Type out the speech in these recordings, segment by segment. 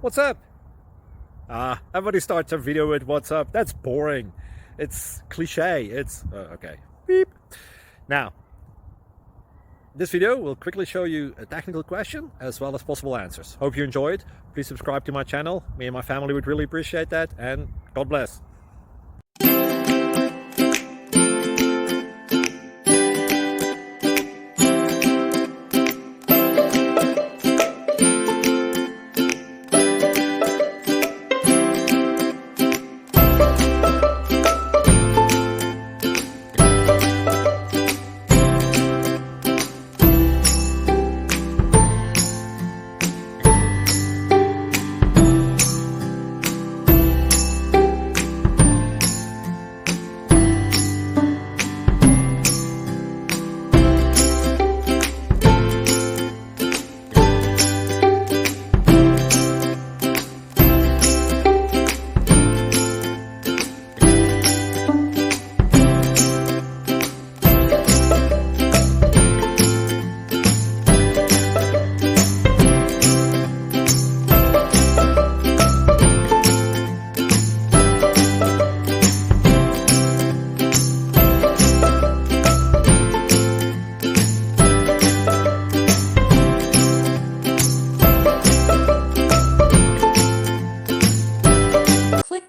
What's up? Everybody starts a video with what's up. That's boring. It's cliche. It's okay. Beep. Now, this video will quickly show you a technical question as well as possible answers. Hope you enjoyed. Please subscribe to my channel. Me and my family would really appreciate that, and God bless.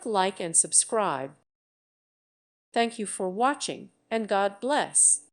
Like and subscribe. Thank you for watching, and God bless.